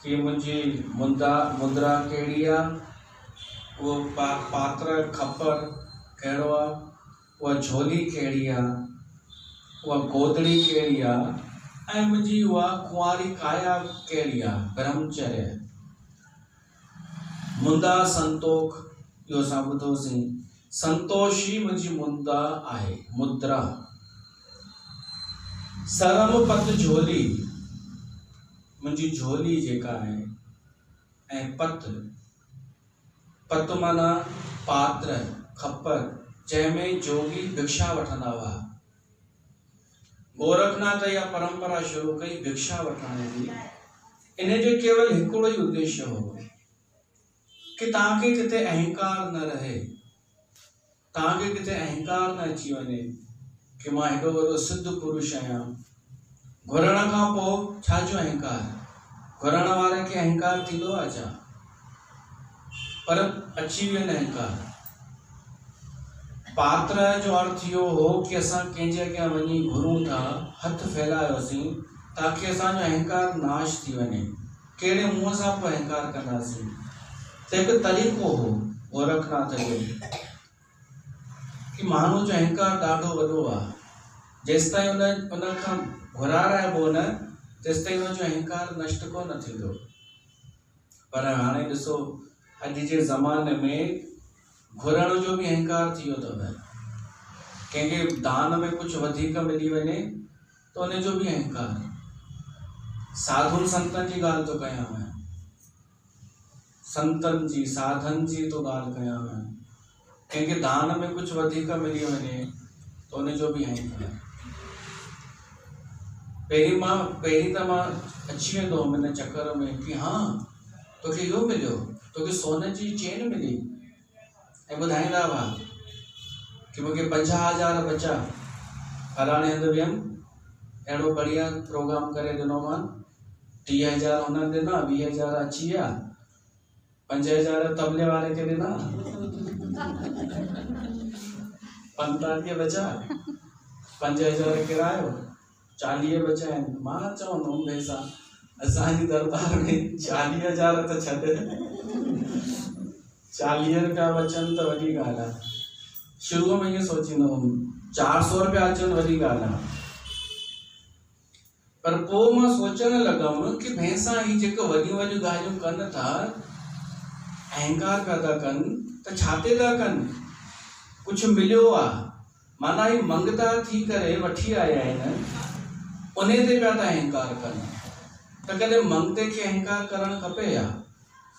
कि मुंहिंजी मुद्रा कहिड़ी आहे, वो पात्र खपर कहिड़ो आहे, उहा झोली कहिड़ी आहे, उहा गोदड़ी कहिड़ी आहे, ऐं मुंहिंजी उहा कुंवारी काया कहिड़ी आहे, ब्रह्मचर्य। मुंदा संतोख इहो असां ॿुधोसीं, संतोष ई मुंहिंजी मुंदा आहे, मुद्रा। सरम पत झोली, मुंहिंजी झोली जेका आहे, ऐं पत माना पात्र खपर, जंहिंमें जोगी भिक्षा वठंदा हुआ। गोरखनाथ इहा परंपरा शुरू कई भिक्षा वठण जी। इन जो केवल हिकिड़ो ई उद्देश्य हो कि तव्हांखे किथे अहंकार न रहे, तव्हांखे किथे अहंकार न अची वञे कि मां हेॾो वॾो सिद्ध पुरुष आहियां। घुरण खां पोइ छा जो अहंकार? घुरण वारे खे अहंकार थींदो आहे छा? पर अची वियो अहंकार। पात्र जो अर्थ इहो हो कि असां कंहिंजे अॻियां वञी घुरूं था, हथ फैलायोसीं ताकि असांजो अहंकार नाश थी वञे। कहिड़े मुंहं सां पोइ अहंकार कंदासीं? त हिकु तरीक़ो हो गोरखनाथ जो कि माण्हू जो अहंकार ॾाढो वॾो आहे, जेसिताईं उन खां घुराराइबो न तेसिताईं हुनजो अहंकार नष्ट कोन थींदो। पर हाणे ॾिसो, अॼु जे ज़माने में घुरण जो बि अहंकार थी वियो अथव। कंहिंखे दान में कुझु वधीक मिली वञे त उनजो बि अहंकार। साधुनि संतनि जी ॻाल्हि थो कयां मैं, संतनि जी साधन जी तो ॻाल्हि कयां मैं। कंहिंखे दान में कुझु वधीक मिली वञे त उनजो बि अहंकार। पहिरीं त मां अची वेंदो हुअमि हिन चकर में कि हाँ तोखे इहो मिलियो, तोखे सोने जी चेन मिली, ऐं ॿुधाईंदा हुआ कि मूंखे 50,000 बचा, फलाणे हंधि वियमि, अहिड़ो बढ़िया प्रोग्राम करे ॾिनो मां, 30,000 हुननि ॾिना, 20,000 अची विया, 5,000 तबले वारे खे ॾिना, 45 बचा, 5,000 किरायो, 40 बचा आहिनि। मां चवंदुमि भैसा असांजी दरबार में 40,000 त छॾ, 40 रुपया बचनि त वॾी ॻाल्हि आहे। शुरूअ में ईअं सोचींदो हुउमि 400 रुपया अचनि वॾी ॻाल्हि आहे। पर पोइ मां सोचणु लॻमि कि भैंसा ही जेके वॾियूं वॾियूं ॻाल्हियूं कनि था, अहंकार पिया था कनि, त छा ते था कनि? कुझु मिलियो आहे, माना ही मंगता थी करे वठी आया आहिनि, उन ते पिया था अहंकार कनि। त कॾहिं मंगते खे अहंकार करणु खपे या?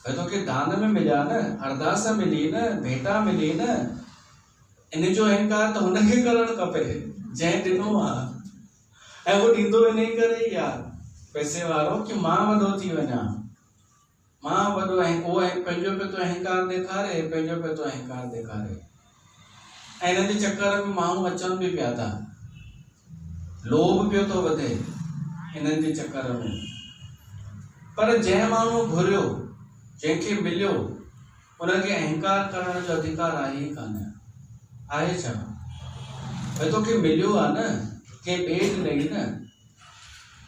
भई तोखे दान में मिलिया न, अरदास मिली न, भेटा मिली न, इन जो अहंकार त हुनखे करणु खपे जंहिं ॾिनो आहे। ऐं उहो ॾींदो इन करे ई आहे पैसे वारो कि मां वॾो थी वञा, मां वॾो। उहो पंहिंजो पियो थो अहंकार ॾेखारे, पंहिंजो पियो थो अहंकार ॾेखारे। ऐं हिन जे चकर में माण्हू अचनि बि पिया था, लोभ पियो थो वधे हिननि जे चकर में। पर जंहिं माण्हू घुरियो, जंहिंखे मिलियो, उनखे अहंकार करण जो अधिकार आहे ई कान। आहे छा? भई तोखे मिलियो आहे न, के ॿिए ॾिनई न,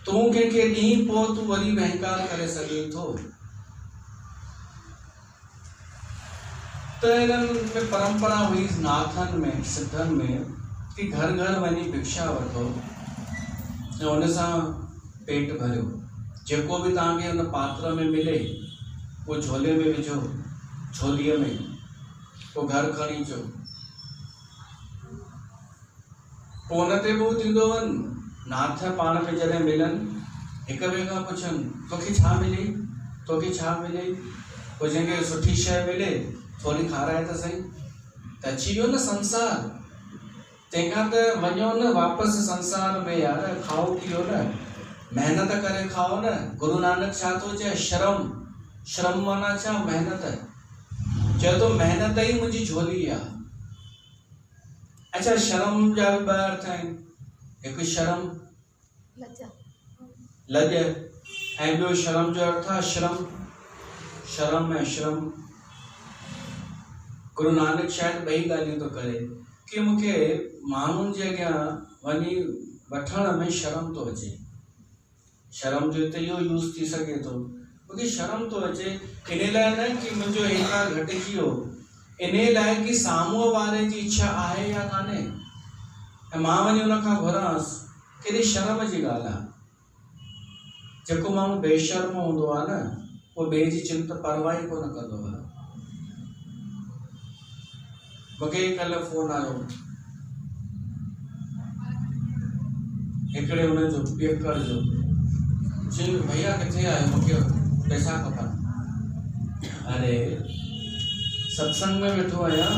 तूं कंहिंखे ॾींहुं पोइ तूं वरी अहंकार करे सघे थो? त हिननि में परंपरा हुई नाथनि में, सिद्धनि में, कि घर घर वञी भिक्षा वठो ऐं उन सां पेट भरियो। जेको बि तव्हांखे हुन पात्र में मिले उहो झोले में विझो, झोलीअ में, पोइ घर खणी अचो। पोइ हुन ते बि थींदो वञ, नाथ पाण में जॾहिं मिलनि, हिक ॿिए खां पुछनि तोखे छा मिली, तोखे छा मिले? पोइ जंहिंखे सुठी शइ मिले थोरी खाराए त सही, त अची वियो न संसार। तंहिंखां त वञो न वापसि संसार में यार, खाओ पीओ न, मेहनत करे खाओ न। गुरु नानक छा थो चए? श्रम। श्रम माना छा? मेहनत। चए थो मेहनत ई मुंहिंजी झोली आहे। अच्छा, शर्म जा बि ॿ अर्थ आहिनि। हिकु शर्म लॼ, ऐं ॿियो शर्म जो अर्थ आहे श्रम। शर्म ऐं श्रम। गुरु नानक शायदि ॿई ॻाल्हियूं थो करे कि मूंखे माण्हुनि जे अॻियां वञी वठण में शर्म थो अचे। शर्म जो हिते इहो यूज़ थी सघे थो मूंखे शर्म तो अचे इन लाइ न कि मुंहिंजो अहंकार घटिजी वियो, इन लाइ कि साम्हूं वारे जी इच्छा आहे या कान्हे ऐं मां वञी उन खां घुरांसि, केॾी शर्म जी ॻाल्हि आहे। जेको माण्हू बेशर्म हूंदो आहे न उहो ॿिए जी चिंता परवाह ई कोन कंदो आहे। मूंखे कल्ह फोन आयो हिकिड़े हुनजो पेकर जो, चई भैया किथे आयो, मूंखे पैसा खपनि। अरे सत्संग में वेठो आहियां,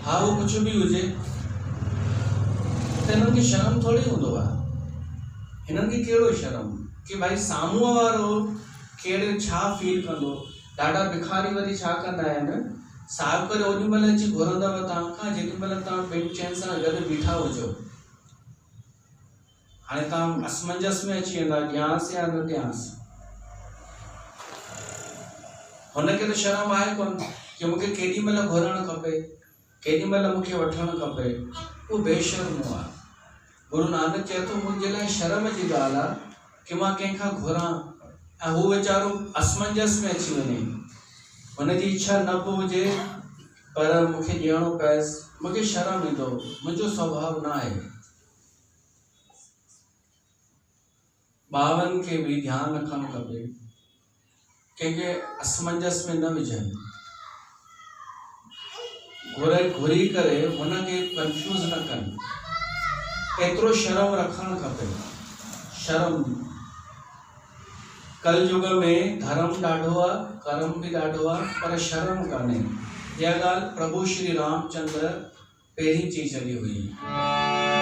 हा उहो कुझु बि हुजे, त हिननि खे शर्म थोरी हूंदो आहे। हिननि खे कहिड़ो शर्म कि भाई साम्हूं वारो कहिड़े छा फील कंदो। ॾाढा भिखारी वरी छा कंदा आहिनि, साहिब करे ओॾी महिल अची घुरंदव तव्हां खां जेॾी महिल तव्हां ॿिनि चइनि सां गॾु बीठा हुजो। हाणे तव्हां असमंजस में अची वेंदा, ॾियांसि या न ॾियांसि। हुनखे त शर्म आहे कोन कि मूंखे केॾी महिल घुरणु खपे, केॾी महिल मूंखे वठणु खपे, उहो बेशर्मो आहे। गुरु नानक चए थो मुंहिंजे लाइ शर्म जी ॻाल्हि आहे कि मां कंहिंखां घुरां ऐं हू वीचारो असमंजस में अची वञे, हुनजी इच्छा न बि हुजे पर मूंखे ॾियणो पएसि, मूंखे शर्म ईंदो, मुंहिंजो स्वभाव न आहे। ॿारनि खे बि ध्यानु रखणु खपे, कंहिंखे असमंजस में न विझनि, घुरी करे हुनखे कंफ्यूज़ न कनि। एतिरो शर्म रखणु खपे। शर्म कल युग में धर्म ॾाढो आहे, कर्म बि ॾाढो आहे, पर शर्म कान्हे। इहा ॻाल्हि प्रभु श्री रामचंद्र पहिरीं चई छॾी हुई।